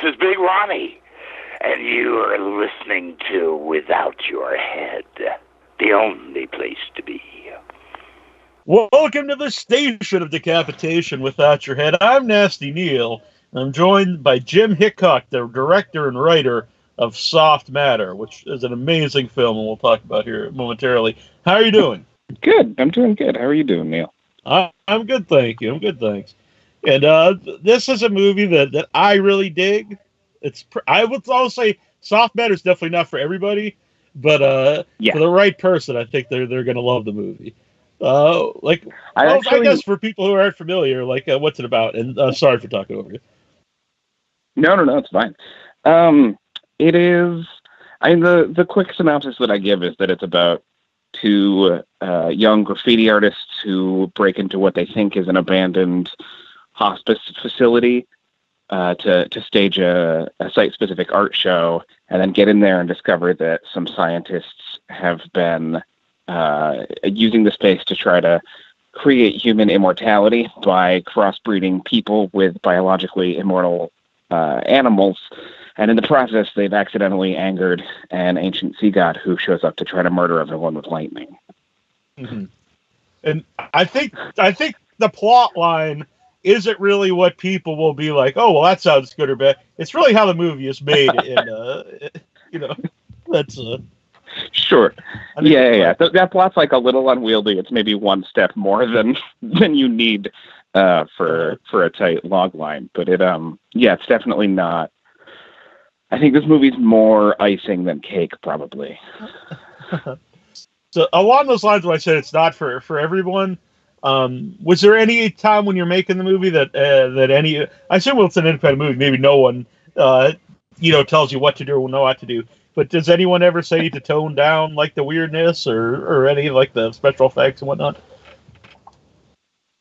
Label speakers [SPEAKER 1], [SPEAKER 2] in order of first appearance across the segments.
[SPEAKER 1] is Big Ronnie, and you are listening to Without Your Head, the only place to be.
[SPEAKER 2] Welcome to the station of decapitation without your head. I'm Nasty Neil. I'm joined by Jim Hickcox, the director and writer of Soft Matter, which is an amazing film, and we'll talk about here momentarily. How are you doing?
[SPEAKER 3] Good. I'm doing good. How are you doing, Neil?
[SPEAKER 2] I'm good, thank you. I'm good, thanks. And this is a movie that I really dig. I would also say Soft Matter is definitely not for everybody, but for the right person, I think they're going to love the movie. I guess for people who aren't familiar, what's it about? And sorry for talking over you.
[SPEAKER 3] No, it's fine. It is. The quick synopsis that I give is that it's about two young graffiti artists who break into what they think is an abandoned hospice facility to stage a site-specific art show, and then get in there and discover that some scientists have been using the space to try to create human immortality by crossbreeding people with biologically immortal animals. And in the process, they've accidentally angered an ancient sea god who shows up to try to murder everyone with lightning.
[SPEAKER 2] Mm-hmm. And I think the plot line isn't really what people will be like, oh, well, that sounds good or bad. It's really how the movie is made. And, that's...
[SPEAKER 3] Sure. Yeah. That plot's like a little unwieldy. It's maybe one step more than you need for a tight log line. But it's definitely not. I think this movie's more icing than cake, probably.
[SPEAKER 2] So along those lines, when I said it's not for everyone, was there any time when you're making the movie that I assume it's an independent movie, maybe no one tells you what to do or know what to do. But does anyone ever say to tone down like the weirdness or any like the special effects and whatnot?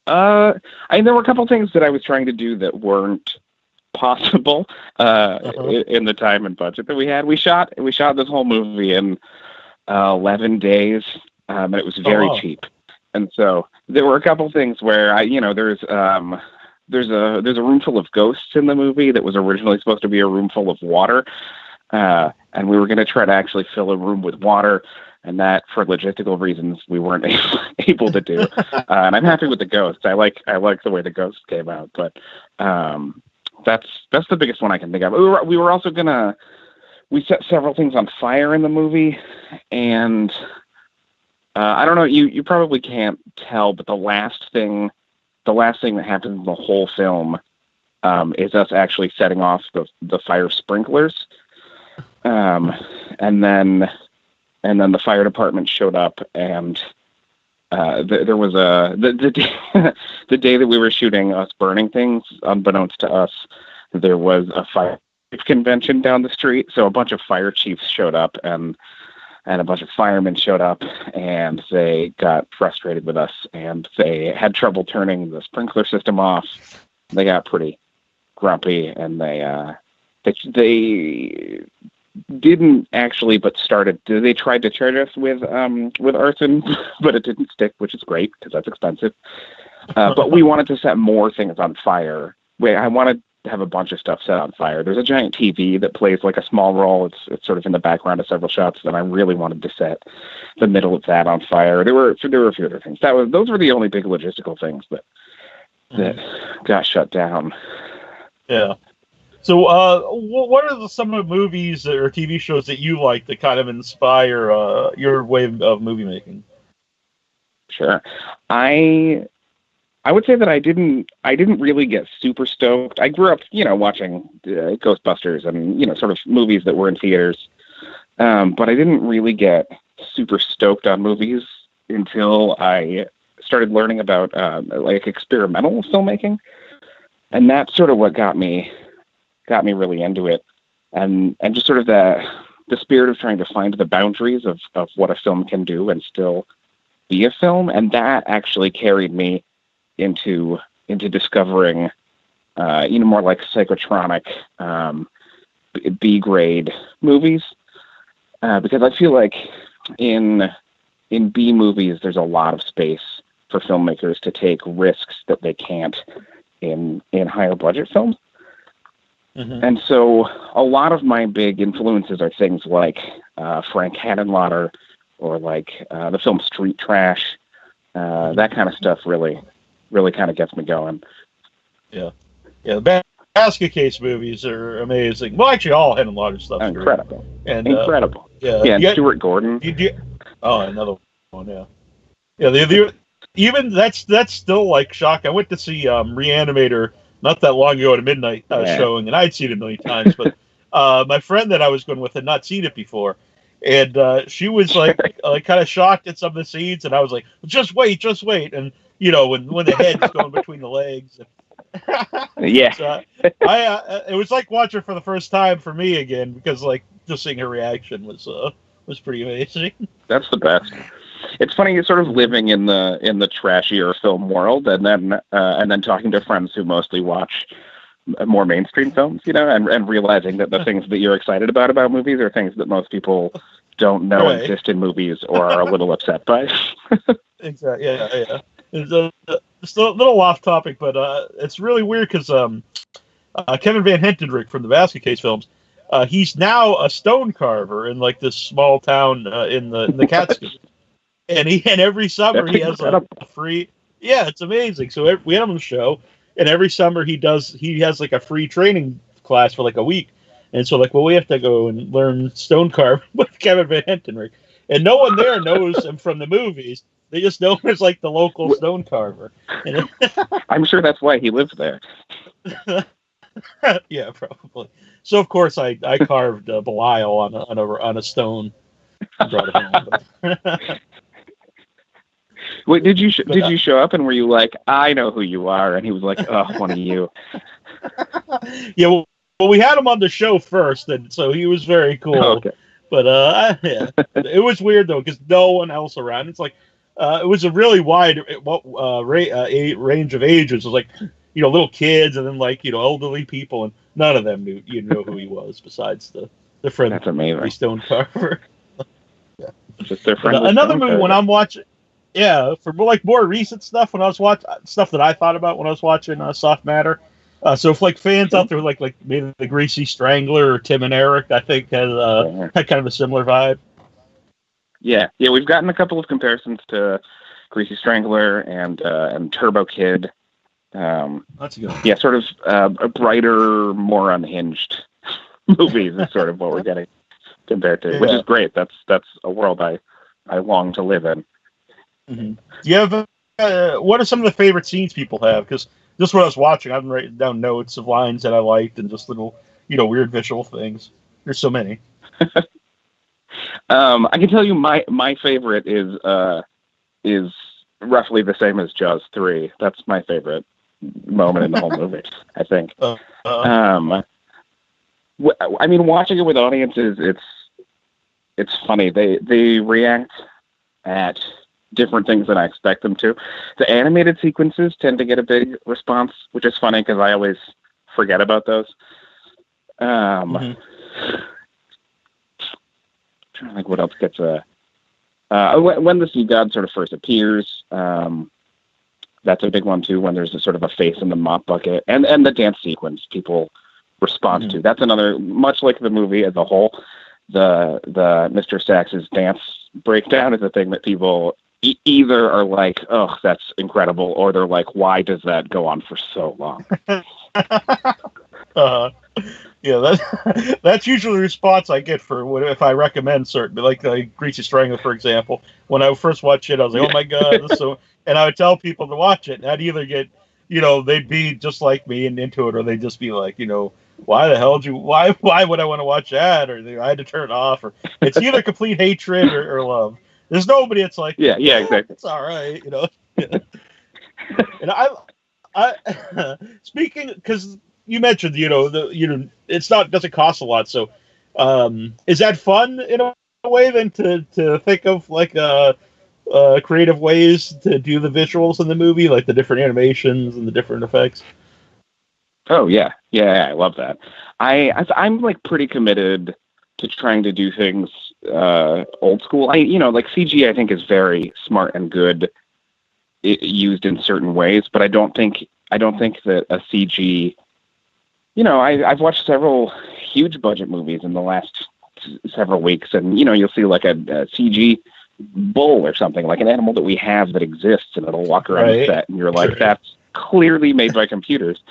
[SPEAKER 3] There were a couple things that I was trying to do that weren't possible in the time and budget that we had. We shot this whole movie in 11 days, and it was very cheap. And so there were a couple things where there's a room full of ghosts in the movie that was originally supposed to be a room full of water. And we were going to try to actually fill a room with water, and that, for logistical reasons, we weren't able to do. And I'm happy with the ghosts. I like the way the ghosts came out, but that's the biggest one I can think of. We were also we set several things on fire in the movie, and I don't know. You probably can't tell, but the last thing that happens in the whole film is us actually setting off the fire sprinklers. And then the fire department showed up, and there was the day that we were shooting us burning things, unbeknownst to us, there was a fire convention down the street. So a bunch of fire chiefs showed up, and a bunch of firemen showed up, and they got frustrated with us, and they had trouble turning the sprinkler system off. They got pretty grumpy, and they didn't actually, but they tried to charge us with arson, but it didn't stick, which is great because that's expensive. But we wanted to set more things on fire. I wanted to have a bunch of stuff set on fire. There's a giant TV that plays like a small role. It's sort of in the background of several shots, and I really wanted to set the middle of that on fire. There were a few other things. Those were the only big logistical things that got shut down.
[SPEAKER 2] Yeah. So, what are some of the movies or TV shows that you like that kind of inspire your way of movie making?
[SPEAKER 3] Sure, I would say that I didn't really get super stoked. I grew up, watching Ghostbusters and sort of movies that were in theaters, but I didn't really get super stoked on movies until I started learning about experimental filmmaking, and that's sort of what got me really into it, and just sort of the spirit of trying to find the boundaries of what a film can do and still be a film. And that actually carried me into discovering more like psychotronic B-grade movies, because I feel like in B movies there's a lot of space for filmmakers to take risks that they can't in higher budget films. And so a lot of my big influences are things like Frank Henenlotter or like the film Street Trash. That kind of stuff really kind of gets me going.
[SPEAKER 2] Yeah. The Basket Case movies are amazing. Well, actually, all Henenlotter stuff is
[SPEAKER 3] incredible.
[SPEAKER 2] Great. And,
[SPEAKER 3] incredible. And Stuart Gordon.
[SPEAKER 2] Another one, yeah. Yeah, even that's still like shock. I went to see Reanimator not that long ago at a midnight showing, and I'd seen it a million times, but my friend that I was going with had not seen it before, and she was like kind of shocked at some of the scenes, and I was like, just wait, and when the head is going between the legs.
[SPEAKER 3] Yeah.
[SPEAKER 2] So it was like watching her for the first time for me again, because like just seeing her reaction was pretty amazing.
[SPEAKER 3] That's the best. It's funny, you're sort of living in the trashier film world, and then talking to friends who mostly watch more mainstream films, and realizing that the things that you're excited about movies are things that most people don't know exist in movies or are a little upset by.
[SPEAKER 2] Exactly. Yeah. It's a little off topic, but it's really weird because Kevin Van Hentendrich from the Basket Case films, he's now a stone carver in like this small town in the Catskills. And every summer he has a free. Yeah, it's amazing. So we had him on the show, and every summer he has like a free training class for like a week. And so we have to go and learn stone carving with Kevin Van Hentendrich, and no one there knows him from the movies. They just know him as like the local stone carver.
[SPEAKER 3] I'm sure that's why he lives there.
[SPEAKER 2] Yeah, probably. So of course I carved Vallejo on a stone. And brought it home.
[SPEAKER 3] Wait, did you show up and were you like, I know who you are? And he was like, oh, one of you.
[SPEAKER 2] Yeah, well, we had him on the show first, and so he was very cool.
[SPEAKER 3] Oh, okay.
[SPEAKER 2] But yeah, it was weird though because no one else around. It's like it was a really wide range of ages. It was like little kids and then like elderly people, and none of them knew who he was besides the friend.
[SPEAKER 3] That's amazing.
[SPEAKER 2] Stone carver.
[SPEAKER 3] Yeah, just their friend.
[SPEAKER 2] Another movie when I'm watching. Yeah, for more recent stuff, when I was watching stuff that I thought about when I was watching Soft Matter. So if like fans out there like maybe the Greasy Strangler or Tim and Eric, I think had kind of a similar vibe.
[SPEAKER 3] Yeah, we've gotten a couple of comparisons to Greasy Strangler and Turbo Kid.
[SPEAKER 2] That's good.
[SPEAKER 3] Yeah, sort of a brighter, more unhinged movies is sort of what we're getting compared to, which is great. That's a world I long to live in.
[SPEAKER 2] Mm-hmm. Do you have what are some of the favorite scenes people have? Because just when I was watching, I've been writing down notes of lines that I liked and just little weird visual things. There's so many.
[SPEAKER 3] I can tell you my favorite is roughly the same as Jaws 3. That's my favorite moment in the whole movie, I think. I mean, watching it with audiences, it's funny. They react at different things than I expect them to. The animated sequences tend to get a big response, which is funny because I always forget about those. Trying to think what else gets when the sea god sort of first appears. That's a big one too. When there's a sort of a face in the mop bucket, and the dance sequence people respond to. That's another, much like the movie as a whole. The Mr. Sax's dance breakdown is a thing that people either are like, oh, that's incredible, or they're like, why does that go on for so long?
[SPEAKER 2] Yeah, that's usually the response I get for if I recommend certain, like Greasy Strangler, for example. When I first watched it, I was like, oh my god, this is so, and I would tell people to watch it, and I'd either get, they'd be just like me and into it, or they'd just be like, why the hell why would I want to watch that? Or I had to turn it off, or it's either complete hatred or love. There's nobody that's like,
[SPEAKER 3] yeah, exactly.
[SPEAKER 2] It's all right, And I speaking, because you mentioned, it's doesn't cost a lot. So, is that fun in a way then to think of like creative ways to do the visuals in the movie, like the different animations and the different effects?
[SPEAKER 3] Oh yeah, I love that. I'm like pretty committed to trying to do things old school. Like CG, I think is very smart and good used in certain ways, but I don't think that a CG I've watched several huge budget movies in the last several weeks, and you'll see like a CG bull or something, like an animal that we have that exists, and it'll walk around the set, and you're like, that's clearly made by computers.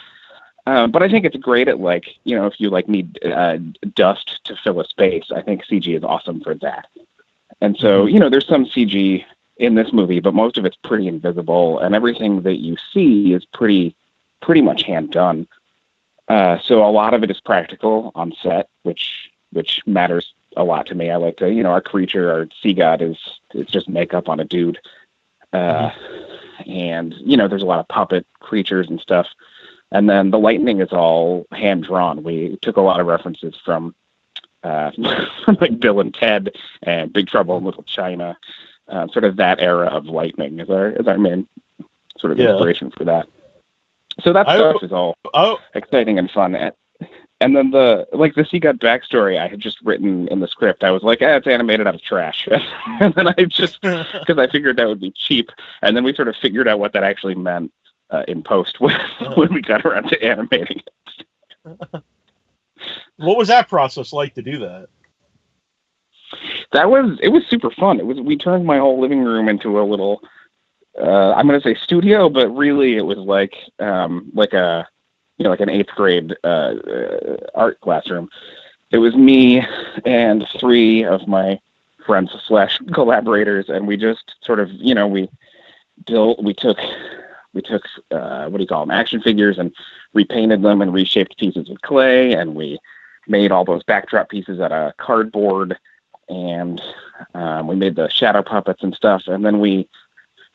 [SPEAKER 3] But I think it's great at if you need dust to fill a space. I think CG is awesome for that. And so, there's some CG in this movie, but most of it's pretty invisible, and everything that you see is pretty much hand done. So a lot of it is practical on set, which matters a lot to me. I like to, our creature, our sea god it's just makeup on a dude. And, there's a lot of puppet creatures and stuff. And then the lightning is all hand drawn. We took a lot of references from like Bill and Ted and Big Trouble in Little China. Sort of that era of lightning is our main sort of inspiration for that. So that stuff is all exciting and fun. And then the Sea God backstory I had just written in the script. I was like, it's animated out of trash. And then I just, because I figured that would be cheap. And then we sort of figured out what that actually meant in post when we got around to animating it.
[SPEAKER 2] What was that process like to do that?
[SPEAKER 3] It was super fun. We turned my whole living room into a little, I'm going to say studio, but really it was like an 8th grade art classroom. It was me and 3 of my friends / collaborators, and we just sort of, we took what do you call them, action figures, and repainted them and reshaped pieces with clay, and we made all those backdrop pieces out of cardboard, and we made the shadow puppets and stuff, and then we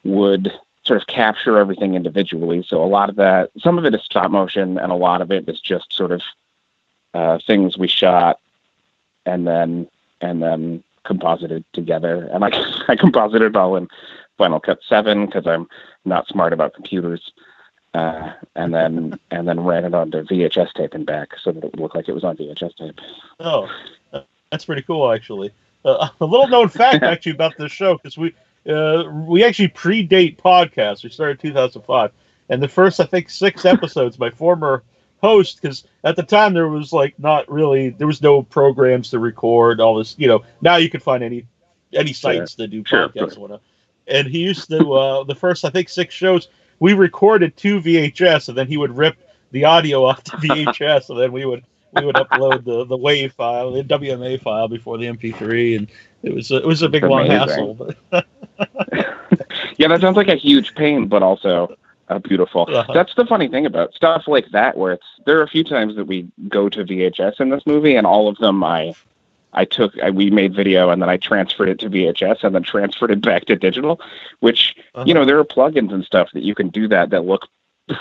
[SPEAKER 3] would sort of capture everything individually. So a lot of that, some of it is stop motion, and a lot of it is just sort of things we shot and then composited together. And I composited all in Final Cut 7 because I'm not smart about computers, and then ran it onto VHS tape and back so that it would look like it was on VHS tape.
[SPEAKER 2] Oh, that's pretty cool, actually. A little known fact actually about this show, because we actually predate podcasts. We started in 2005, and the first, I think, 6 episodes, my former host, because at the time there was there was no programs to record all this. Now you can find any sites that do podcasts and whatnot. And he used to the first, I think, 6 shows we recorded to VHS, and then he would rip the audio off to VHS, and then we would upload the WAV file, the WMA file before the MP3, and it was a big long hassle.
[SPEAKER 3] Yeah, that sounds like a huge pain, but also beautiful. That's the funny thing about stuff like that, where there are a few times that we go to VHS in this movie, and all of them we made video, and then I transferred it to VHS and then transferred it back to digital, which, there are plugins and stuff that you can do that look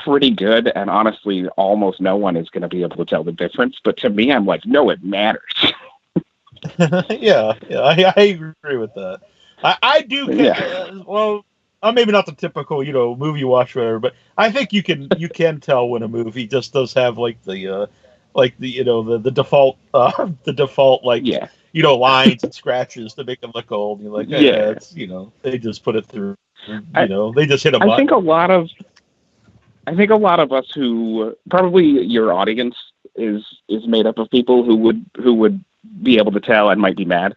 [SPEAKER 3] pretty good, and honestly, almost no one is going to be able to tell the difference. But to me, I'm like, no, it matters.
[SPEAKER 2] Yeah, I agree with that. I do. Well, I'm maybe not the typical, movie watch whatever, but I think you can tell when a movie just does have the default lines and scratches to make them look old. You're like, it's, they just put it through. They just hit a button.
[SPEAKER 3] I think a lot of us who, probably your audience is made up of people who would be able to tell and might be mad.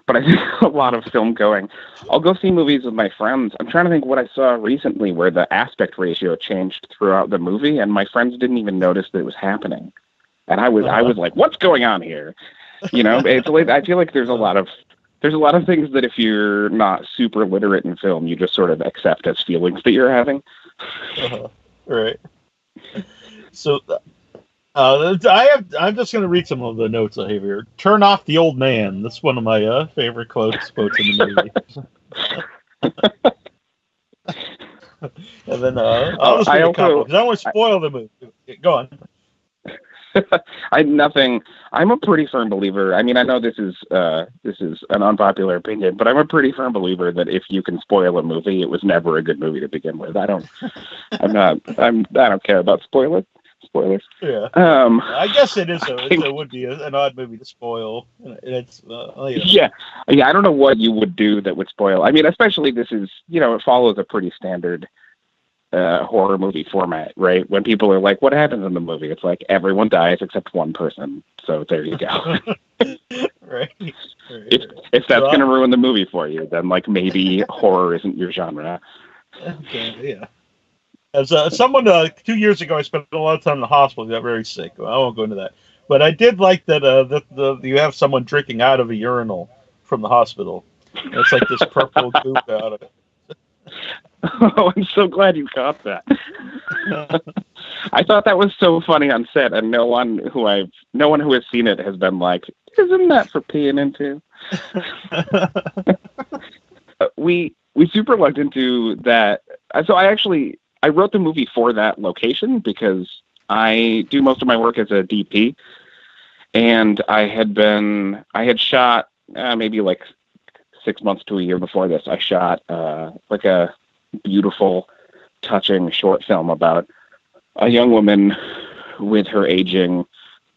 [SPEAKER 3] But I think a lot of film going, I'll go see movies with my friends. I'm trying to think what I saw recently where the aspect ratio changed throughout the movie, and my friends didn't even notice that it was happening. And I was like, what's going on here? I feel like there's a lot of things that if you're not super literate in film, you just sort of accept as feelings that you're having.
[SPEAKER 2] Right. So, I'm just going to read some of the notes I have here. Turn off the old man. That's one of my favorite quotes in the movie. And then I'll just read a couple because I don't want to spoil the movie. Go on. I'm a pretty firm believer. I mean, I know this is an unpopular opinion, but I'm a pretty firm believer that if you can spoil a movie, it was never a good movie to begin with. I don't care about spoilers. Yeah. I guess it is. It would be an odd movie to spoil. It's
[SPEAKER 3] Yeah. I don't know what you would do that would spoil. I mean, especially this is, it follows a pretty standard horror movie format, right? When people are like, what happens in the movie? It's like everyone dies except one person. So there you go.
[SPEAKER 2] Right.
[SPEAKER 3] If that's going to ruin the movie for you, then like maybe horror isn't your genre.
[SPEAKER 2] Okay, yeah. As someone 2 years ago, I spent a lot of time in the hospital. Got very sick. I won't go into that, but I did like that. You have someone drinking out of a urinal from the hospital. It's like this purple goop out of it.
[SPEAKER 3] Oh, I'm so glad you caught that. I thought that was so funny on set, and no one who has seen it has been like, "Isn't that for peeing into?" We super lucked into that. So I wrote the movie for that location because I do most of my work as a DP, and I had shot maybe like 6 months to a year before this. I shot like a beautiful, touching short film about a young woman with her aging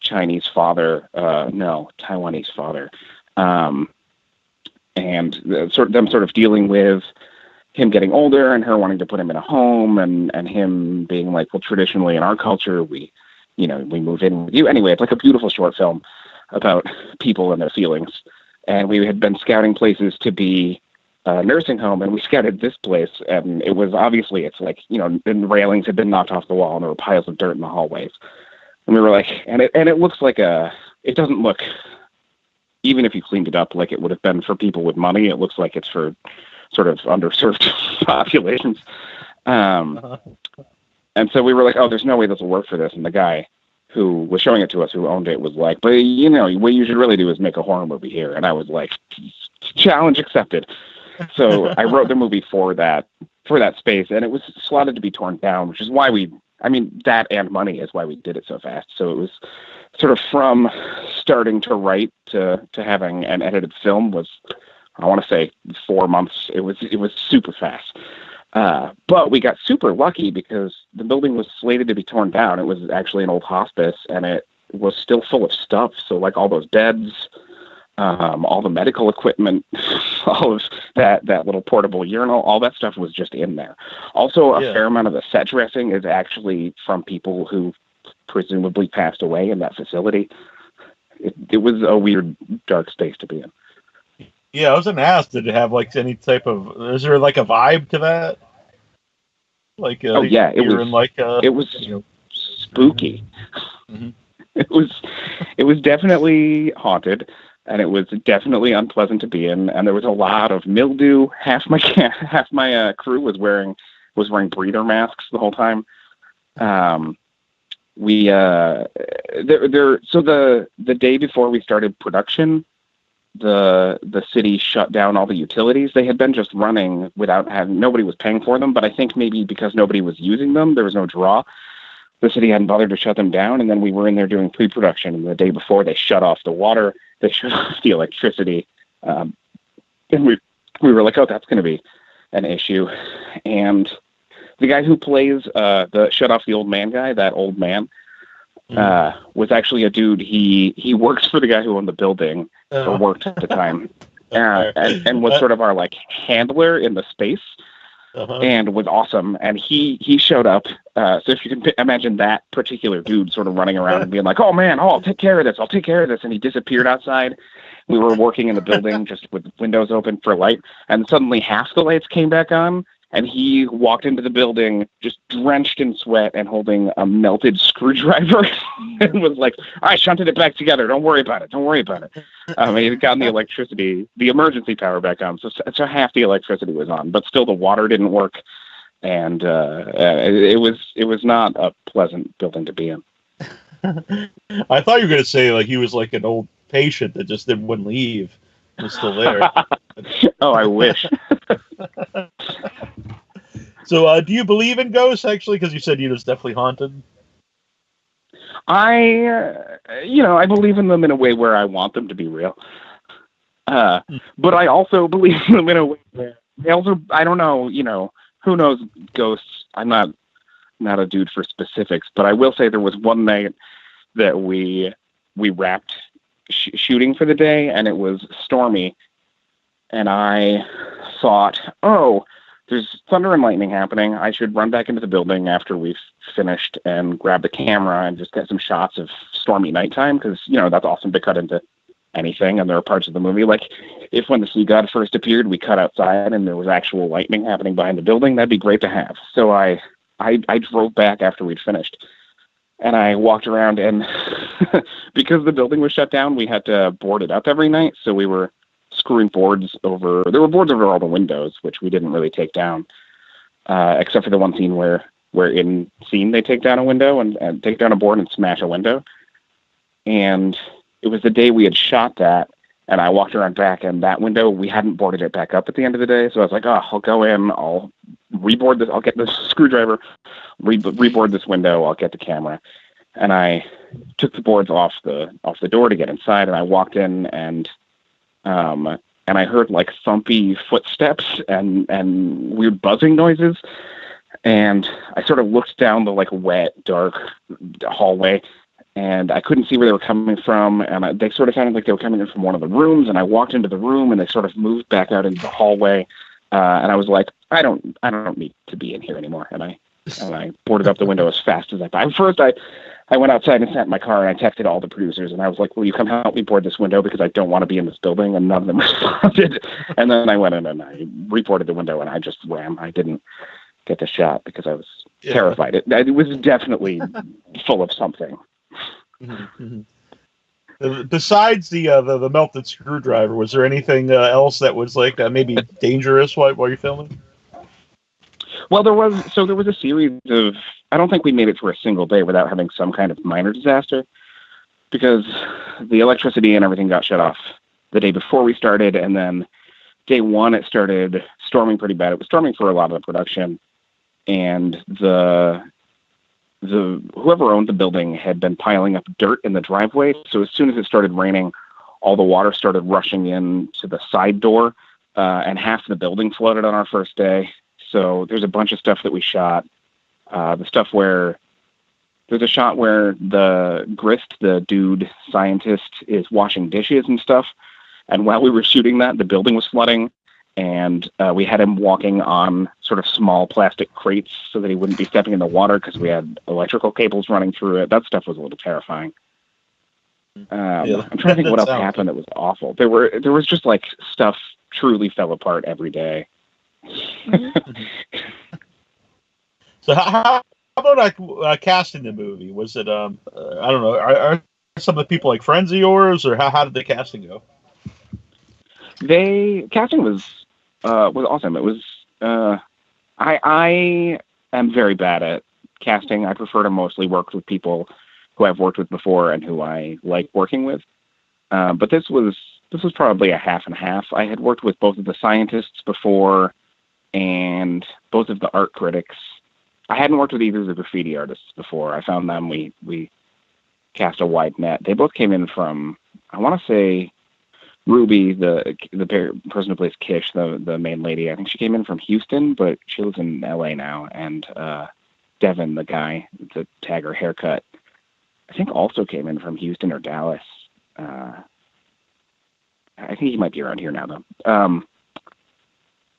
[SPEAKER 3] Taiwanese father, and them sort of dealing with him getting older and her wanting to put him in a home, and him being like, well, traditionally in our culture, we move in with you. Anyway, it's like a beautiful short film about people and their feelings. And we had been scouting places to be a nursing home, and we scouted this place, and it was obviously, it's like, the railings had been knocked off the wall, and there were piles of dirt in the hallways. And we were like, and it looks like it doesn't look, even if you cleaned it up like it would have been for people with money, it looks like it's for sort of underserved populations. And so we were like, oh, there's no way this will work for this. And the guy who was showing it to us, who owned it, was like, but what you should really do is make a horror movie here. And I was like, challenge accepted. So I wrote the movie for that space, and it was slotted to be torn down, which is why that and money is why we did it so fast. So it was sort of from starting to write to having an edited film was, I want to say, 4 months. It was super fast. But we got super lucky because the building was slated to be torn down. It was actually an old hospice, and it was still full of stuff. So like all those beds, all the medical equipment, all of that little portable urinal, all that stuff was just in there. Also, a fair amount of the set dressing is actually from people who presumably passed away in that facility. It was a weird, dark space to be in.
[SPEAKER 2] Yeah, I was going to ask, did it have like any type of, is there like a vibe to that? Like,
[SPEAKER 3] it was spooky.
[SPEAKER 2] Mm-hmm.
[SPEAKER 3] It was definitely haunted, and it was definitely unpleasant to be in, and there was a lot of mildew. Half my crew was wearing breather masks the whole time. So the day before we started production, the city shut down all the utilities. They had been just running nobody was paying for them, but I think maybe because nobody was using them, there was no draw. The city hadn't bothered to shut them down, and then we were in there doing pre-production, and the day before they shut off the water, they shut off the electricity, and we were like, oh, that's going to be an issue. And the guy who plays the shut off the old man guy, that old man, was actually a dude. He works for the guy who owned the building, or worked at the time, and was sort of our like handler in the space, and was awesome. And he showed up. So if you can imagine that particular dude sort of running around and being like, "Oh man, I'll take care of this," and he disappeared outside. We were working in the building just with windows open for light, and suddenly half the lights came back on. And he walked into the building just drenched in sweat and holding a melted screwdriver and was like, I shunted it back together. Don't worry about it. He had gotten the emergency power back on. So half the electricity was on, but still the water didn't work. And it was not a pleasant building to be in.
[SPEAKER 2] I thought you were going to say like he was like an old patient that just wouldn't leave. He was still there.
[SPEAKER 3] Oh, I wish.
[SPEAKER 2] So, do you believe in ghosts, actually? Because you said it was definitely haunted.
[SPEAKER 3] I believe in them in a way where I want them to be real. But I also believe in them in a way where I don't know, who knows ghosts. I'm not a dude for specifics, but I will say there was one night that we wrapped shooting for the day, and it was stormy. And I thought, there's thunder and lightning happening. I should run back into the building after we've finished and grab the camera and just get some shots of stormy nighttime, because, you know, that's awesome to cut into anything. And there are parts of the movie, like if when the sea god first appeared, we cut outside and there was actual lightning happening behind the building, that'd be great to have. So I drove back after we'd finished, and I walked around, and because the building was shut down, we had to board it up every night. So we were screwing boards over, there were boards over all the windows, which we didn't really take down, except for the one scene where in scene they take down a window and take down a board and smash a window. And it was the day we had shot that, and I walked around back, and that window, we hadn't boarded it back up at the end of the day. So I was like, I'll go in, I'll reboard this, I'll get the screwdriver, reboard this window, I'll get the camera. And I took the boards off the door to get inside, and I walked in, and I heard like thumpy footsteps and weird buzzing noises. And I sort of looked down the like wet, dark hallway, and I couldn't see where they were coming from. And they sort of sounded like they were coming in from one of the rooms. And I walked into the room, and they sort of moved back out into the hallway. And I was like, I don't need to be in here anymore. And I boarded up the window as fast as I could. First, I went outside and sat in my car, and I texted all the producers, and I was like, will you come help me board this window, because I don't want to be in this building? And none of them responded. And then I went in and I reboarded the window, and I just ran. I didn't get the shot because I was terrified. It was definitely full of something.
[SPEAKER 2] Mm-hmm. Besides the melted screwdriver, was there anything else that was like maybe dangerous while you're filming?
[SPEAKER 3] Well, there was a series of, I don't think we made it for a single day without having some kind of minor disaster, because the electricity and everything got shut off the day before we started, and then day one it started storming pretty bad. It was storming for a lot of the production, and the whoever owned the building had been piling up dirt in the driveway. So as soon as it started raining, all the water started rushing in to the side door, and half the building flooded on our first day. So there's a bunch of stuff that we shot. The stuff where there's a shot where the Grist, the dude scientist, is washing dishes and stuff. And while we were shooting that, the building was flooding, and we had him walking on sort of small plastic crates so that he wouldn't be stepping in the water, because we had electrical cables running through it. That stuff was a little terrifying. I'm trying to think what else happened that was awful. There was just like stuff truly fell apart every day.
[SPEAKER 2] So how about casting the movie? Was it I don't know, are some of the people like friends of yours, or how did the casting go?
[SPEAKER 3] Casting was awesome. It was I am very bad at casting. I prefer to mostly work with people who I've worked with before and who I like working with. But this was probably a half and half. I had worked with both of the scientists before and both of the art critics. I hadn't worked with either of the graffiti artists before. I found them. We cast a wide net. They both came in from, I want to say, Ruby, the person who plays Kish, the main lady. I think she came in from Houston, but she lives in LA now. And Devin, the guy, the tagger haircut, I think also came in from Houston or Dallas. I think he might be around here now, though.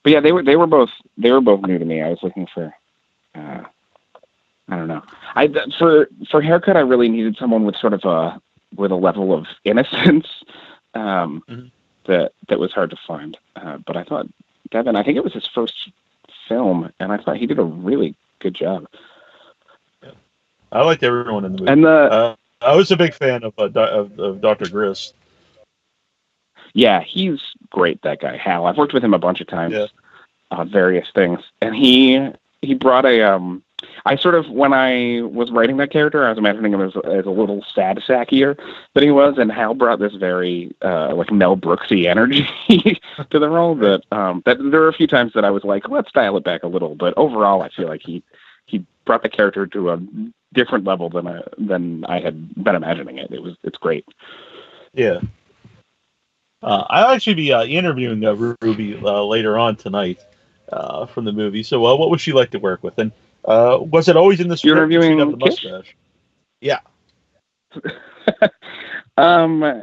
[SPEAKER 3] But yeah, they were both new to me. I was looking for, I don't know. For haircut, I really needed someone with sort of a level of innocence that was hard to find. But I thought Devin, I think it was his first film, and I thought he did a really good job.
[SPEAKER 2] Yeah. I liked everyone in the movie.
[SPEAKER 3] And
[SPEAKER 2] I was a big fan of Dr. Grist.
[SPEAKER 3] Yeah, he's great, that guy, Hal. I've worked with him a bunch of times on various things. And he brought I sort of, when I was writing that character, I was imagining him as a little sad sackier than he was, and Hal brought this very, like, Mel Brooksy energy to the role that there were a few times that I was like, let's dial it back a little, but overall I feel like he brought the character to a different level than I had been imagining it. It's great.
[SPEAKER 2] Yeah. I'll actually be interviewing Ruby later on tonight from the movie. So what would she like to work with? And was it always in the script?
[SPEAKER 3] You're interviewing
[SPEAKER 2] the mustache? Yeah.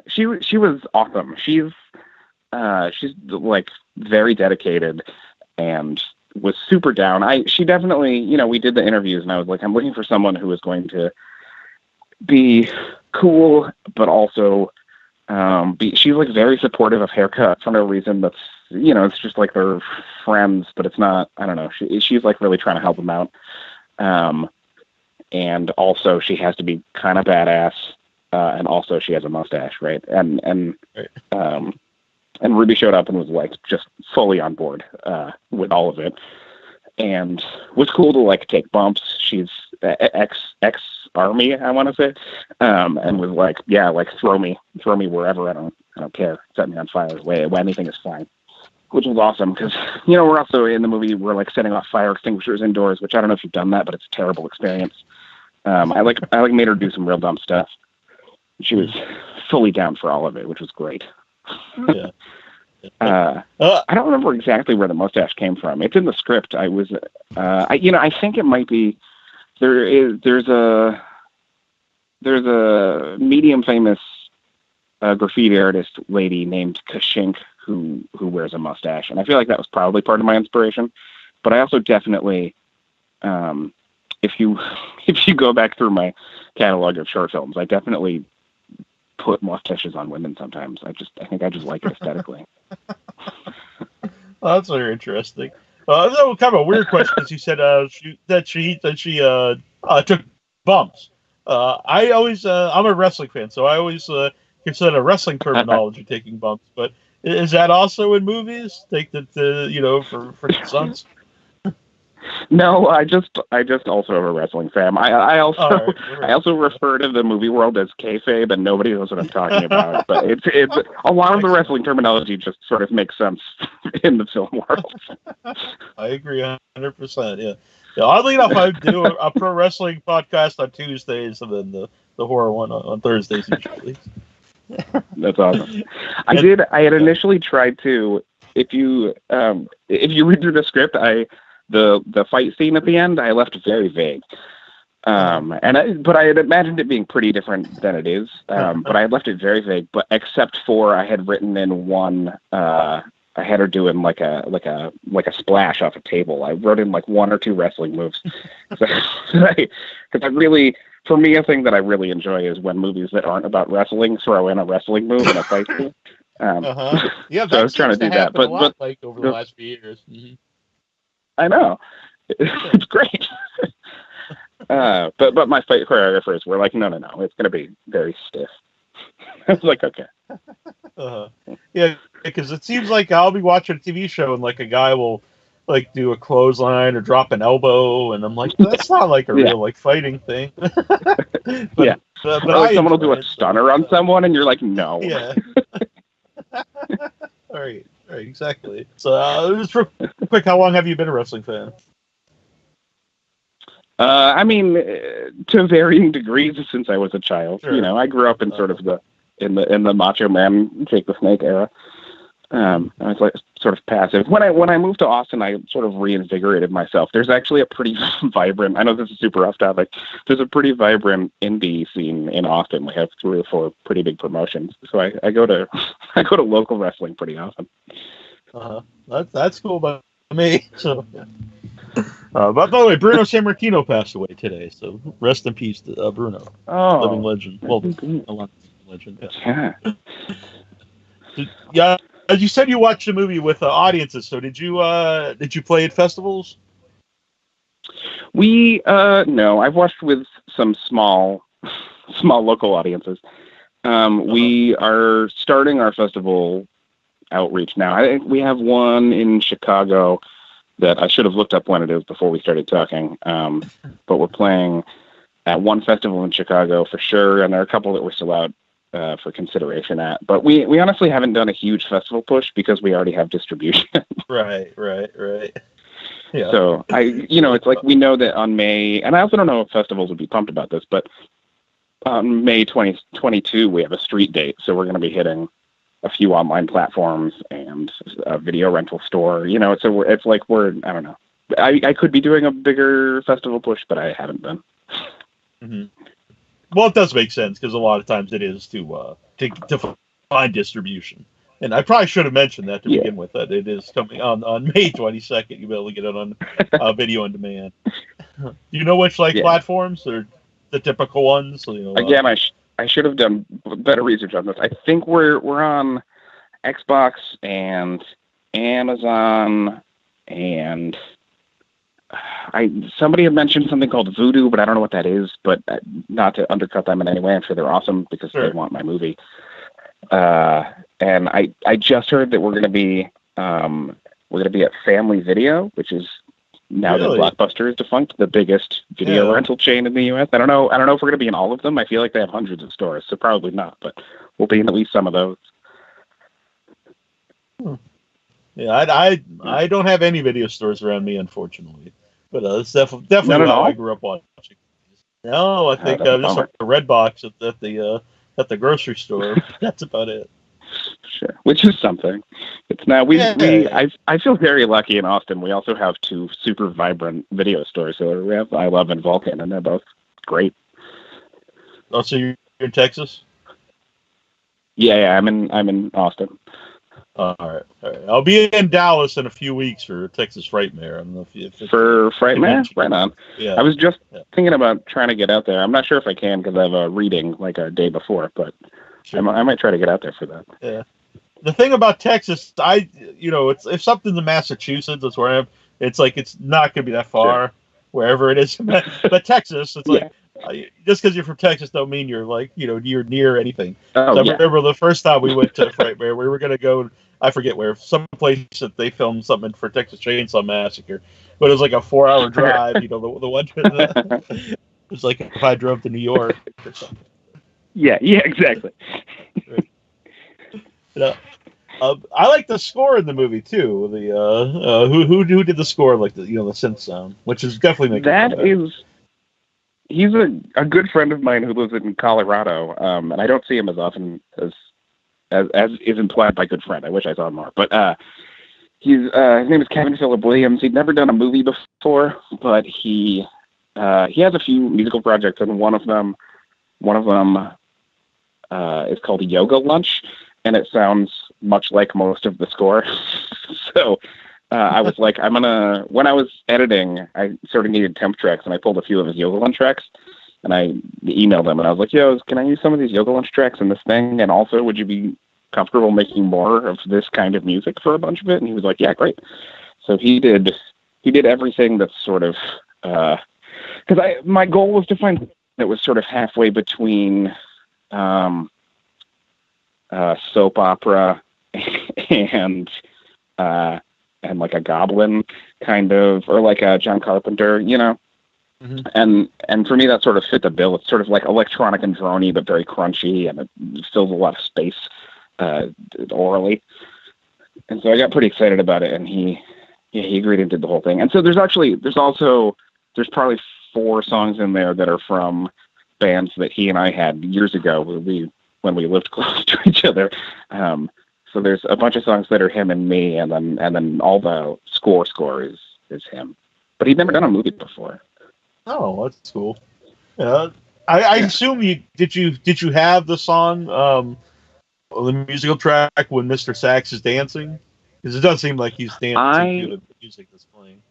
[SPEAKER 3] She was awesome. She's like very dedicated and was super down. She definitely, you know, we did the interviews, and I was like, I'm looking for someone who is going to be cool, but also she's like very supportive of haircut for no reason. That's, you know, it's just like they're friends, but it's not. I don't know. She's like really trying to help them out, and also she has to be kind of badass, and also she has a mustache, right? And Ruby showed up and was like just fully on board with all of it, and was cool to like take bumps. She's ex army, I want to say, and was like, yeah, like throw me wherever. I don't care. Set me on fire. Anything is fine. Which was awesome because, you know, we're also in the movie, we're like setting off fire extinguishers indoors, which I don't know if you've done that, but it's a terrible experience. I made her do some real dumb stuff. She was fully down for all of it, which was great.
[SPEAKER 2] Yeah.
[SPEAKER 3] I don't remember exactly where the mustache came from. It's in the script. I think it might be, there's a medium famous graffiti artist lady named Kashink who wears a mustache, and I feel like that was probably part of my inspiration. But I also definitely, if you go back through my catalog of short films, I definitely put mustaches on women sometimes. I think I just like it aesthetically.
[SPEAKER 2] Well, that's very interesting. That was kind of a weird question because you said she took bumps. I always I'm a wrestling fan, so I always consider wrestling terminology taking bumps. But is that also in movies? Take that for stunts.
[SPEAKER 3] No, I just also am a wrestling fan. I also refer to the movie world as kayfabe, and nobody knows what I'm talking about. But it's a lot of the wrestling terminology just sort of makes sense in the film world.
[SPEAKER 2] I agree 100%. Yeah. Oddly enough, I do a pro wrestling podcast on Tuesdays, and then the horror one on Thursdays usually.
[SPEAKER 3] That's awesome. I had initially tried to. If you read through the script, the fight scene at the end, I left very vague. But I had imagined it being pretty different than it is. But I had left it very vague, but except for I had written in one, I had her doing like a splash off a table. I wrote in like one or two wrestling moves. Because I really, for me, a thing that I really enjoy is when movies that aren't about wrestling throw in a wrestling move in a fight scene.
[SPEAKER 2] Yeah,
[SPEAKER 3] so I was trying to do that, but
[SPEAKER 2] like over the last few years. Mm-hmm.
[SPEAKER 3] I know. It's great. But my fight choreographers were like, no, it's going to be very stiff. I was like, okay.
[SPEAKER 2] Yeah, because it seems like I'll be watching a TV show and like a guy will like do a clothesline or drop an elbow, and I'm like, that's not like a real like fighting thing. But
[SPEAKER 3] like someone will do a stunner on someone, and you're like, no.
[SPEAKER 2] Yeah. All right, exactly. So, just real quick, how long have you been a wrestling fan?
[SPEAKER 3] I mean, to varying degrees since I was a child.
[SPEAKER 2] Sure.
[SPEAKER 3] You know, I grew up in sort of in the Macho Man, Jake the Snake era. I was like sort of passive. When I moved to Austin, I sort of reinvigorated myself. There's actually a pretty vibrant. I know this is super off topic. There's a pretty vibrant indie scene in Austin. We have 3 or 4 pretty big promotions. So I go to local wrestling pretty often.
[SPEAKER 2] That's cool by me. So, by the way, Bruno Sammartino passed away today. So rest in peace to Bruno.
[SPEAKER 3] Oh,
[SPEAKER 2] living legend. Well, a lot of legend.
[SPEAKER 3] Yeah.
[SPEAKER 2] Yeah. As you said, you watched the movie with audiences. So did you play at festivals?
[SPEAKER 3] No, I've watched with some small local audiences. We are starting our festival outreach now. I think we have one in Chicago that I should have looked up when it is before we started talking. But we're playing at one festival in Chicago for sure, and there are a couple that we're still out for consideration at. But we honestly haven't done a huge festival push because we already have distribution. Right.
[SPEAKER 2] Yeah.
[SPEAKER 3] So it's like we know that on May, and I also don't know if festivals would be pumped about this, but on May 2022 we have a street date, so we're going to be hitting a few online platforms and a video rental store. You know, so it's like I don't know. I could be doing a bigger festival push, but I haven't been.
[SPEAKER 2] Mm-hmm. Well, it does make sense because a lot of times it is to find distribution. And I probably should have mentioned that to begin with, that it is coming on May 22nd. You'll be able to get it on video on demand. Do you know which platforms or the typical ones?
[SPEAKER 3] Again, I should have done better research on this. I think we're on Xbox and Amazon, and somebody had mentioned something called Vudu, but I don't know what that is. But not to undercut them in any way, I'm sure they're awesome because they want my movie. And I just heard that we're going to be at Family Video, which is now that Blockbuster is defunct, the biggest video rental chain in the U.S. I don't know if we're going to be in all of them. I feel like they have hundreds of stores, so probably not. But we'll be in at least some of those.
[SPEAKER 2] Yeah, I don't have any video stores around me, unfortunately. But it's definitely how I grew up watching. No, I think just a red box at the grocery store. That's about it.
[SPEAKER 3] Sure, which is something. It's now I feel very lucky in Austin. We also have two super vibrant video stores. So we have I Love and Vulcan, and they're both great.
[SPEAKER 2] Oh, so you're in Texas?
[SPEAKER 3] Yeah, I'm in Austin.
[SPEAKER 2] All right. I'll be in Dallas in a few weeks for Texas Frightmare. I don't know if
[SPEAKER 3] for Frightmare, right on.
[SPEAKER 2] Yeah.
[SPEAKER 3] I was just thinking about trying to get out there. I'm not sure if I can because I have a reading like a day before, but I might try to get out there for that.
[SPEAKER 2] Yeah. The thing about Texas, it's if something's in Massachusetts, that's where I am. It's like it's not going to be that far, wherever it is. But Texas, it's like just because you're from Texas, don't mean you're like you're near anything.
[SPEAKER 3] Oh,
[SPEAKER 2] so I remember the first time we went to Frightmare, we were going to go. I forget where, some place that they filmed something for Texas Chainsaw Massacre, but it was like a 4-hour drive. The one. It was like if I drove to New York or something.
[SPEAKER 3] Yeah, exactly.
[SPEAKER 2] Right. I like the score in the movie too. The who did the score, like the synth sound, which is definitely making
[SPEAKER 3] he's a good friend of mine who lives in Colorado, and I don't see him as often as is implied by good friend. I wish I saw him more, but his name is Kevin Phillip Williams. He'd never done a movie before, but he has a few musical projects, and one of them is called Yoga Lunch, and it sounds much like most of the score. So I was like, when I was editing, I sort of needed temp tracks, and I pulled a few of his Yoga Lunch tracks, and I emailed him, and I was like, yo, can I use some of these Yoga Lunch tracks in this thing? And also, would you be comfortable making more of this kind of music for a bunch of it? And he was like, yeah, great. So he did everything that's sort of, because my goal was to find that was sort of halfway between soap opera and like a Goblin kind of, or like a John Carpenter,
[SPEAKER 2] Mm-hmm.
[SPEAKER 3] And for me that sort of fit the bill. It's sort of like electronic and droney, but very crunchy, and it fills a lot of space orally. And so I got pretty excited about it, and he agreed and did the whole thing. And so there's probably 4 songs in there that are from bands that he and I had years ago when we lived close to each other. So there's a bunch of songs that are him and me, and then all the score is him. But he'd never done a movie before.
[SPEAKER 2] Oh, that's cool. I assume did you have the song, the musical track when Mr. Sax is dancing? Because it does seem like he's dancing to the music that's playing.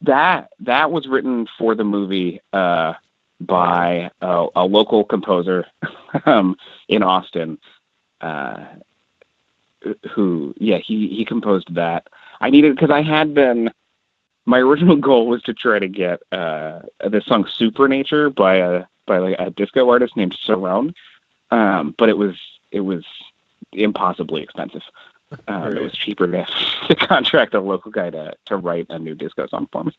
[SPEAKER 3] That was written for the movie by a local composer in Austin, who he composed that. I needed, because I had been. My original goal was to try to get this song "Supernature" by a disco artist named Cerrone, but it was impossibly expensive. It was cheaper to contract a local guy to write a new disco song for me.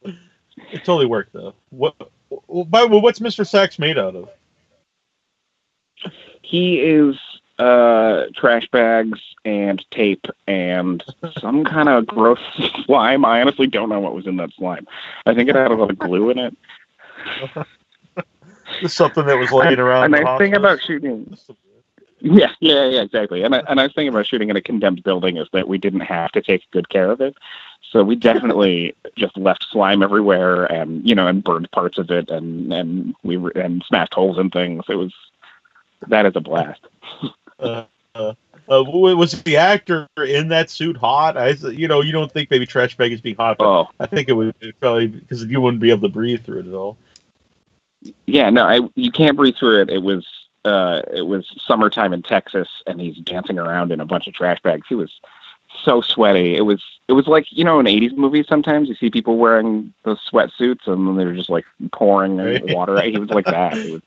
[SPEAKER 2] It totally worked though. What's Mr. Sax made out of?
[SPEAKER 3] He is trash bags and tape and some kind of gross slime. I honestly don't know what was in that slime. I think it had a lot of glue in it.
[SPEAKER 2] It's something that was laying around.
[SPEAKER 3] And I think about shooting. Yeah, exactly. And I was thinking about shooting in a condemned building is that we didn't have to take good care of it. So we definitely just left slime everywhere, and and burned parts of it, and smashed holes in things. That is a blast.
[SPEAKER 2] Was the actor in that suit hot? You don't think maybe trash bag is being hot, but I think it would probably because you wouldn't be able to breathe through it at all.
[SPEAKER 3] Yeah, no, you can't breathe through it. It was summertime in Texas, and he's dancing around in a bunch of trash bags. He was so sweaty. It was like, in 80s movies sometimes you see people wearing those sweatsuits and they're just like pouring water. He was like that. It was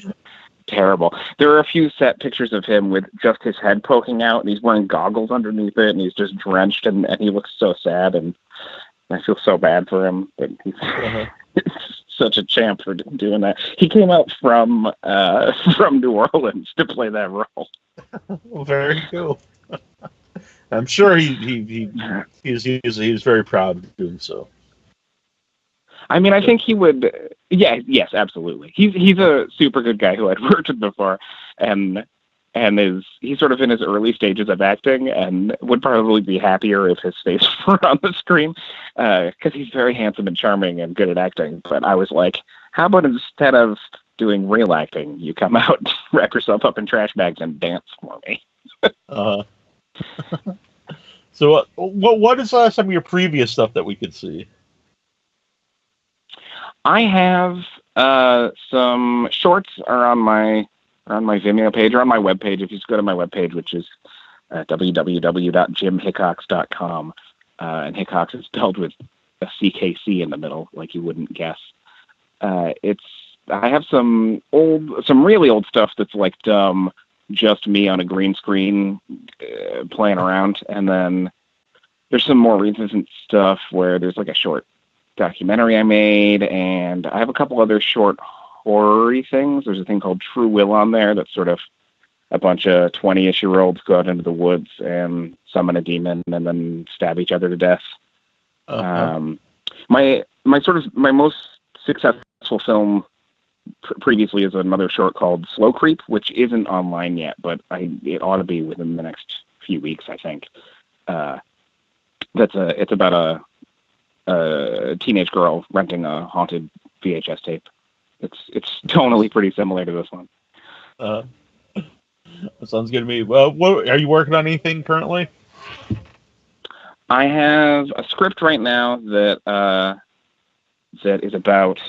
[SPEAKER 3] terrible. There are a few set pictures of him with just his head poking out, and he's wearing goggles underneath it, and he's just drenched, and he looks so sad, and I feel so bad for him. But he's such a champ for doing that. He came out from New Orleans to play that role.
[SPEAKER 2] Well, very cool. I'm sure he was very proud of doing so.
[SPEAKER 3] I mean, I think he would. Yeah, yes, absolutely. He's a super good guy who I'd worked with before, and he's sort of in his early stages of acting, and would probably be happier if his face were on the screen, because he's very handsome and charming and good at acting. But I was like, how about instead of doing real acting, you come out, wrap yourself up in trash bags, and dance for me?
[SPEAKER 2] So, what is some of your previous stuff that we could see?
[SPEAKER 3] I have some shorts are on my Vimeo page or on my webpage. If you just go to my webpage, which is www.jimhickcox.com, and Hickcox is spelled with a CKC in the middle, like you wouldn't guess. I have some really old stuff that's like just me on a green screen playing around, and then there's some more recent stuff where there's like a short documentary I made, and I have a couple other short horror-y things. There's a thing called True Will on there that's sort of a bunch of 20-ish-year-olds go out into the woods and summon a demon and then stab each other to death. My most successful film previously is another short called Slow Creep, which isn't online yet, but it ought to be within the next few weeks, I think. It's about a teenage girl renting a haunted VHS tape. It's tonally pretty similar to this one.
[SPEAKER 2] That sounds good to me. Well, what are you working on anything currently?
[SPEAKER 3] I have a script right now that is about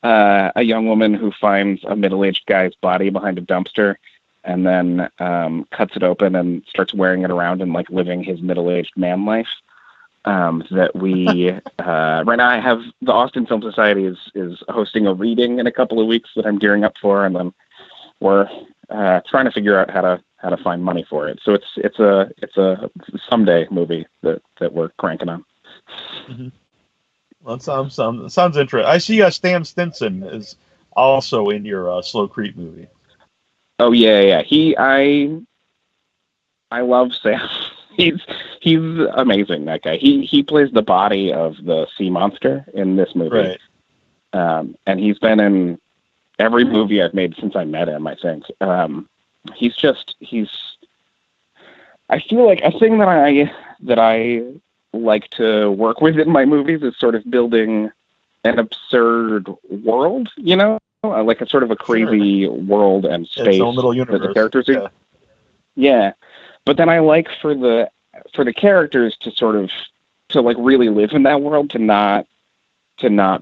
[SPEAKER 3] a young woman who finds a middle-aged guy's body behind a dumpster, and then cuts it open and starts wearing it around and like living his middle-aged man life. That we right now I have the Austin Film Society is hosting a reading in a couple of weeks that I'm gearing up for, and then we're trying to figure out how to find money for it. So it's a someday movie that we're cranking on.
[SPEAKER 2] Mm-hmm. Well, that sounds interesting. I see Stan Stinson is also in your Slow Creep movie.
[SPEAKER 3] Oh yeah. I love Sam. He's amazing, that guy. He plays the body of the sea monster in this movie. Right. And he's been in every movie I've made since I met him, I think. I feel like a thing that I like to work with in my movies is sort of building an absurd world, like a sort of a crazy world and space that the characters are. Yeah. But then I like for the characters to like really live in that world, to not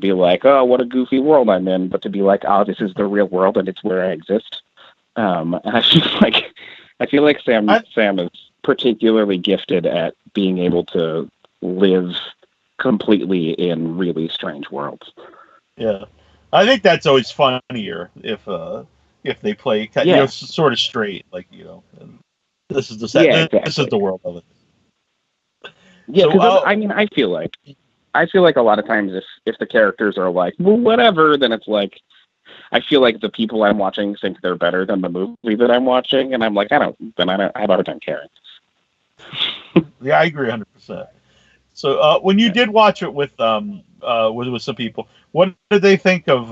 [SPEAKER 3] be like, oh, what a goofy world I'm in, but to be like, oh, this is the real world and it's where I exist. And I feel like Sam is particularly gifted at being able to live completely in really strange worlds.
[SPEAKER 2] Yeah, I think that's always funnier if they play sort of straight, like and this is the set. Yeah, exactly. This is the world of it.
[SPEAKER 3] Yeah, because I feel like a lot of times if the characters are like, well, whatever, then it's like I feel like the people I'm watching think they're better than the movie that I'm watching, and I'm like, I have a hard time caring.
[SPEAKER 2] Yeah, I agree 100%. So when you did watch it with some people, what did they think of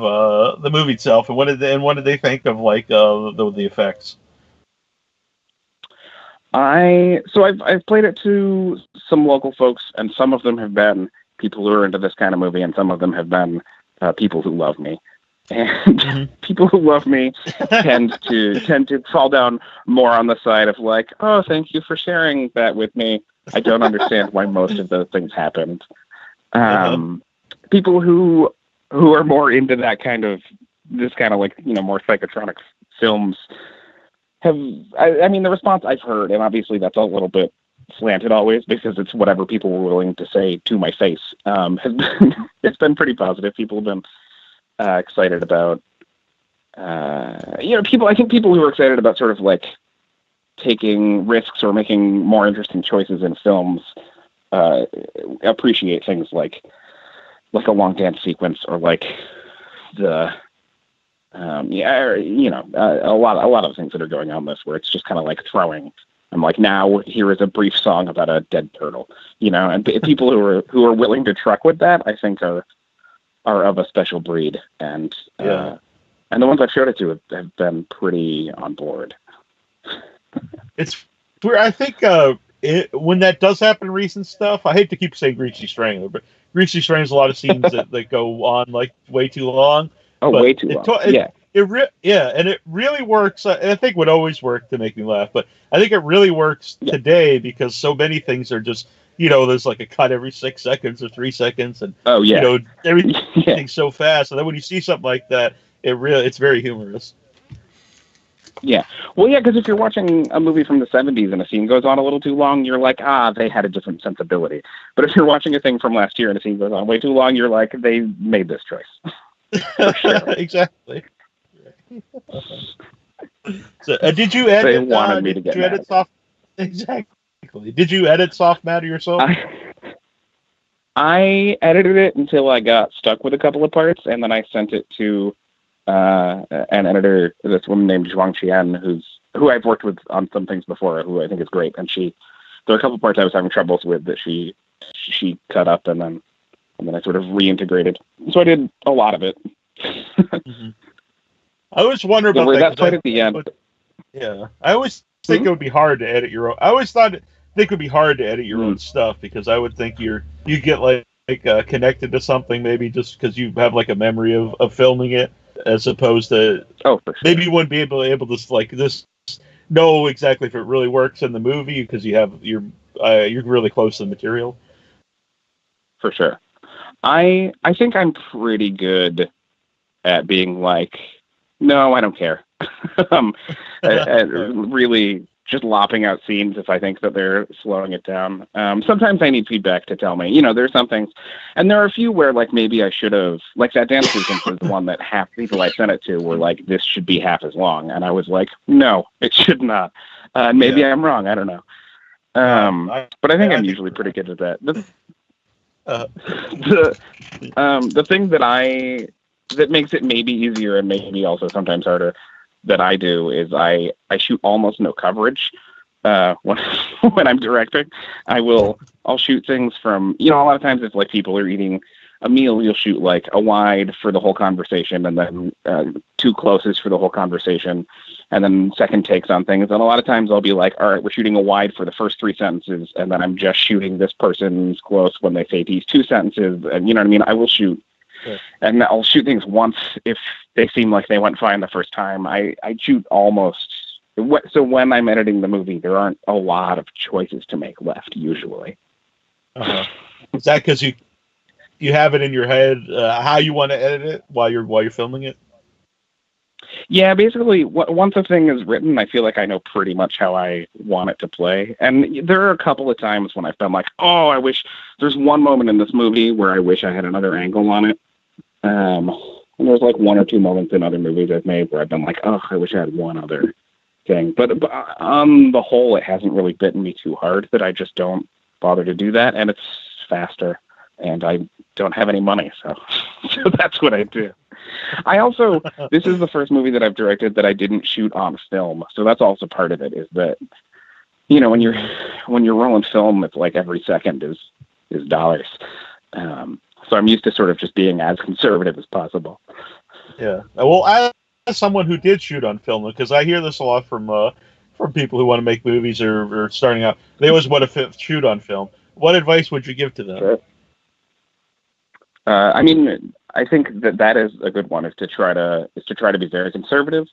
[SPEAKER 2] the movie itself, and what did they think of like the effects?
[SPEAKER 3] I've played it to some local folks, and some of them have been people who are into this kind of movie, and some of them have been people who love me. And people who love me tend to fall down more on the side of like, oh, thank you for sharing that with me. I don't understand why most of those things happened. People who are more into that kind of like, more psychotronic films have, I mean, the response I've heard, and obviously that's a little bit slanted always because it's whatever people were willing to say to my face, it's been pretty positive. People have been excited about, I think people who are excited about sort of like taking risks or making more interesting choices in films appreciate things like a long dance sequence or like the a lot of things that are going on this where it's just kind of like throwing. I'm like, now here is a brief song about a dead turtle, and people who are willing to truck with that, I think are of a special breed, and the ones I've showed it to have been pretty on board.
[SPEAKER 2] It's weird. I think when that does happen in recent stuff, I hate to keep saying Greasy Strangler, but Greasy Strangler's a lot of scenes that go on like way too long.
[SPEAKER 3] Oh, way too long.
[SPEAKER 2] And it really works. I think it would always work to make me laugh, but I think it really works today because so many things are just, there's like a cut every 6 seconds or 3 seconds, and everything's so fast. And then when you see something like that, it's very humorous.
[SPEAKER 3] Yeah. Well, yeah, because if you're watching a movie from the 70s and a scene goes on a little too long, you're like, they had a different sensibility. But if you're watching a thing from last year and a scene goes on way too long, you're like, they made this choice. For sure.
[SPEAKER 2] Exactly. So, did you edit?
[SPEAKER 3] They wanted me to get mad.
[SPEAKER 2] Exactly. Did you edit Soft Matter yourself?
[SPEAKER 3] I edited it until I got stuck with a couple of parts, and then I sent it to an editor, this woman named Zhuang Qian, who I've worked with on some things before, who I think is great. And there are a couple of parts I was having troubles with that she cut up, and then I sort of reintegrated. So I did a lot of it.
[SPEAKER 2] I always wonder about
[SPEAKER 3] that fight at the end.
[SPEAKER 2] Yeah, I always think it would be hard to edit your own. I always think it would be hard to edit your own stuff because I would think you get like connected to something maybe just because you have like a memory of filming it as opposed to
[SPEAKER 3] for sure.
[SPEAKER 2] Maybe you wouldn't be able to like this know exactly if it really works in the movie because you're really close to the material.
[SPEAKER 3] For sure. I think I'm pretty good at being like, no, I don't care. Really just lopping out scenes if I think that they're slowing it down. Sometimes I need feedback to tell me, there's some things, and there are a few where like maybe I should have, like that dance sequence is the one that half people I sent it to were like, this should be half as long, and I was like, no, it should not. Maybe I'm wrong. I don't know. But I think I'm usually pretty good at that. The thing that makes it maybe easier and maybe also sometimes harder that I do is I shoot almost no coverage when I'm directing. I'll shoot things from, a lot of times if like people are eating a meal, you'll shoot like a wide for the whole conversation and then 2 closes for the whole conversation and then second takes on things. And a lot of times I'll be like, all right, we're shooting a wide for the first 3 sentences and then I'm just shooting this person's close when they say these 2 sentences. And you know what I mean? I will shoot. Yeah. And I'll shoot things once if they seem like they went fine the first time. I shoot almost. So when I'm editing the movie, there aren't a lot of choices to make left usually.
[SPEAKER 2] Is that because you have it in your head how you want to edit it while you're filming it?
[SPEAKER 3] Yeah, basically, once a thing is written, I feel like I know pretty much how I want it to play. And there are a couple of times when I've been like, oh, I wish there's one moment in this movie where I wish I had another angle on it. And there's like 1 or 2 moments in other movies I've made where I've been like, oh, I wish I had one other thing. But on the whole, it hasn't really bitten me too hard that I just don't bother to do that. And it's faster. And I don't have any money, so that's what I do. I also, this is the first movie that I've directed that I didn't shoot on film, so that's also part of it. Is that when you're rolling film, it's like every second is dollars. So I'm used to sort of just being as conservative as possible.
[SPEAKER 2] Yeah. Well, as someone who did shoot on film, because I hear this a lot from people who want to make movies or starting out, they always want to shoot on film. What advice would you give to them?
[SPEAKER 3] Sure. I mean, I think that is a good one, is to try to be very conservative,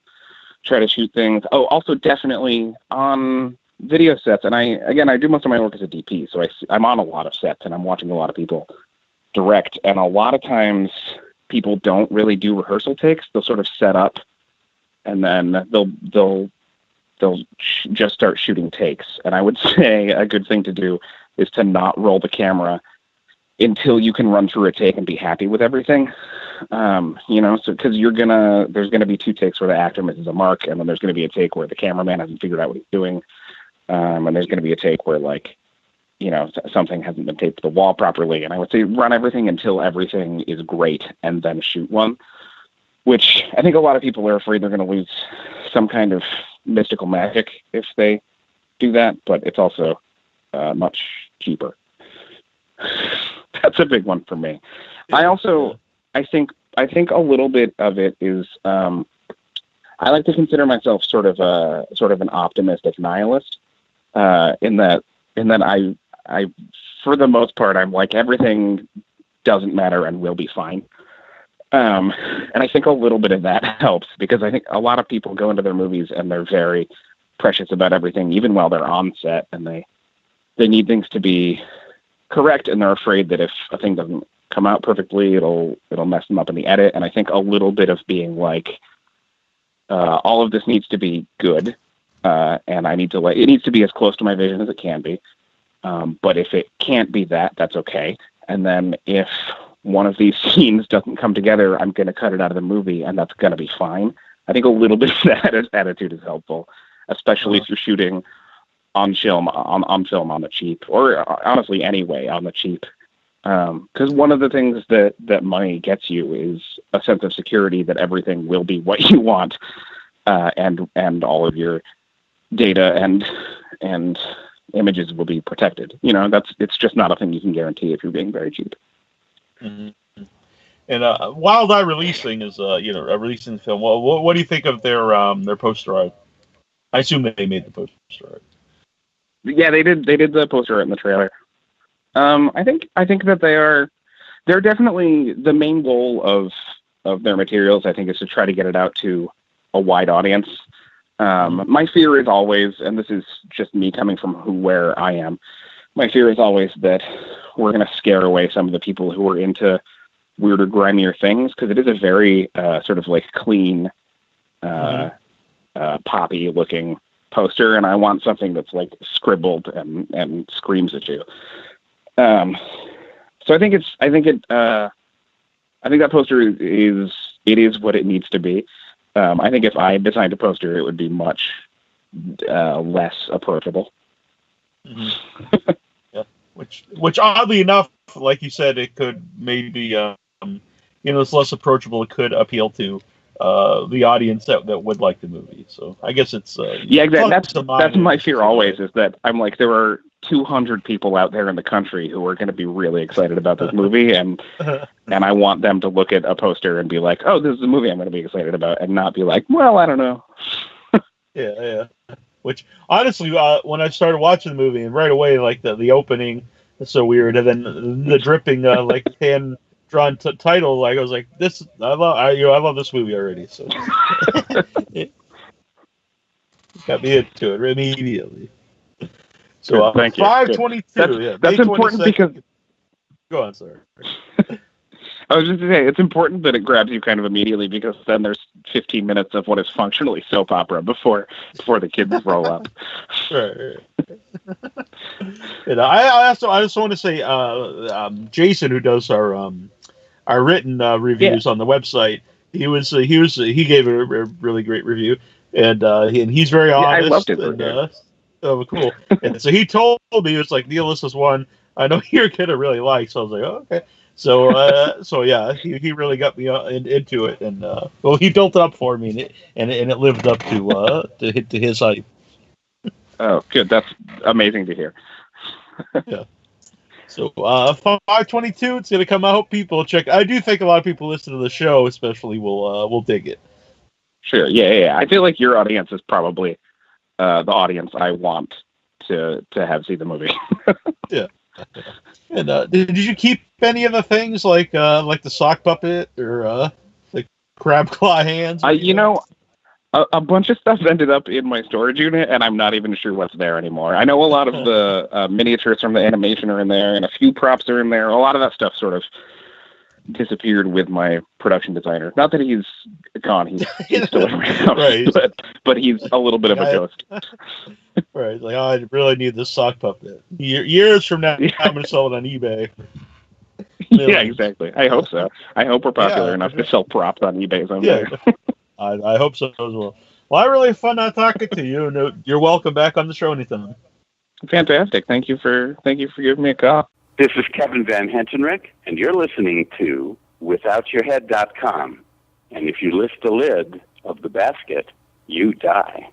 [SPEAKER 3] try to shoot things. Oh, also definitely on video sets. And I do most of my work as a DP, so I'm on a lot of sets and I'm watching a lot of people direct. And a lot of times people don't really do rehearsal takes. They'll sort of set up and then they'll just start shooting takes. And I would say a good thing to do is to not roll the camera until you can run through a take and be happy with everything. So because there's gonna be 2 takes where the actor misses a mark, and then there's gonna be a take where the cameraman hasn't figured out what he's doing, and there's gonna be a take where something hasn't been taped to the wall properly. And I would say run everything until everything is great, and then shoot one. Which I think a lot of people are afraid they're gonna lose some kind of mystical magic if they do that, but it's also much cheaper. That's a big one for me. I think a little bit of it is I like to consider myself sort of an optimistic nihilist. In that I for the most part I'm like, everything doesn't matter and will be fine. And I think a little bit of that helps, because I think a lot of people go into their movies and they're very precious about everything, even while they're on set, and they need things to be correct, and they're afraid that if a thing doesn't come out perfectly, it'll mess them up in the edit. And I think a little bit of being like, all of this needs to be good, and it needs to be as close to my vision as it can be. But if it can't be that, that's okay. And then if one of these scenes doesn't come together, I'm going to cut it out of the movie, and that's going to be fine. I think a little bit of that attitude is helpful, especially if you're shooting on film on the cheap, or honestly anyway on the cheap. Because one of the things that money gets you is a sense of security that everything will be what you want, and all of your data and images will be protected. It's just not a thing you can guarantee if you're being very cheap.
[SPEAKER 2] Mm-hmm. And Wild Eye Releasing is releasing the film. Well, what do you think of their poster art? I assume they made the poster art.
[SPEAKER 3] Yeah, they did the poster art in the trailer. I think that they're definitely, the main goal of their materials, I think, is to try to get it out to a wide audience. My fear is always, and this is just me coming from where I am, my fear is always that we're going to scare away some of the people who are into weirder, grimier things, because it is a very sort of like clean, poppy looking poster, and I want something that's like scribbled and screams at you. So I think that poster is what it needs to be. I think if I designed a poster, it would be much less approachable.
[SPEAKER 2] Mm-hmm. Yeah, which oddly enough, like you said, it could maybe it's less approachable. It could appeal to the audience that would like the movie. So I guess it's
[SPEAKER 3] yeah, exactly. That's my fear always, is that I'm like, there are 200 people out there in the country who are going to be really excited about this movie, and I want them to look at a poster and be like, oh, this is a movie I'm going to be excited about, and not be like, well, I don't know.
[SPEAKER 2] Yeah. Which honestly, when I started watching the movie, and right away, like the opening is so weird, and then the dripping like hand drawn title, like I was like, I love this movie already. So it got me into it immediately. So
[SPEAKER 3] thank you.
[SPEAKER 2] 5/22.
[SPEAKER 3] That's important because.
[SPEAKER 2] Go on, sir.
[SPEAKER 3] I was just going to say, it's important that it grabs you kind of immediately, because then there's 15 minutes of what is functionally soap opera before the kids roll up.
[SPEAKER 2] Right. And I just want to say, Jason, who does our written reviews on the website, he gave a really great review, and he's very honest.
[SPEAKER 3] I loved it.
[SPEAKER 2] Oh, cool. And so he told me, he was like, Neil, this is one I know you're gonna really like. So I was like, oh, okay. So yeah, he really got me into it, and he built it up for me, and it lived up to his hype.
[SPEAKER 3] Oh, good. That's amazing to hear.
[SPEAKER 2] Yeah. So 5/22, it's gonna come out. I hope people check. I do think a lot of people listen to the show, especially, will dig it.
[SPEAKER 3] Sure. Yeah. I feel like your audience is probably the audience I want to have see the movie.
[SPEAKER 2] Yeah. And did you keep any of the things like the sock puppet or the crab claw hands?
[SPEAKER 3] A bunch of stuff ended up in my storage unit, and I'm not even sure what's there anymore. I know a lot of the miniatures from the animation are in there, and a few props are in there. A lot of that stuff sort of disappeared with my production designer. Not that he's gone; he's still around,
[SPEAKER 2] right.
[SPEAKER 3] but he's a little bit of a ghost.
[SPEAKER 2] Right, like I really need this sock puppet. Years from now, I'm going to sell it on eBay.
[SPEAKER 3] Yeah, exactly. I hope so. I hope we're popular enough to sell props on eBay someday.
[SPEAKER 2] Yeah. I hope so as well. Well, I really had fun talking to you, and you're welcome back on the show anytime.
[SPEAKER 3] Fantastic. Thank you for giving me a call.
[SPEAKER 1] This is Kevin Van Hentenryck, and you're listening to WithoutYourHead.com. And if you lift the lid of the basket, you die.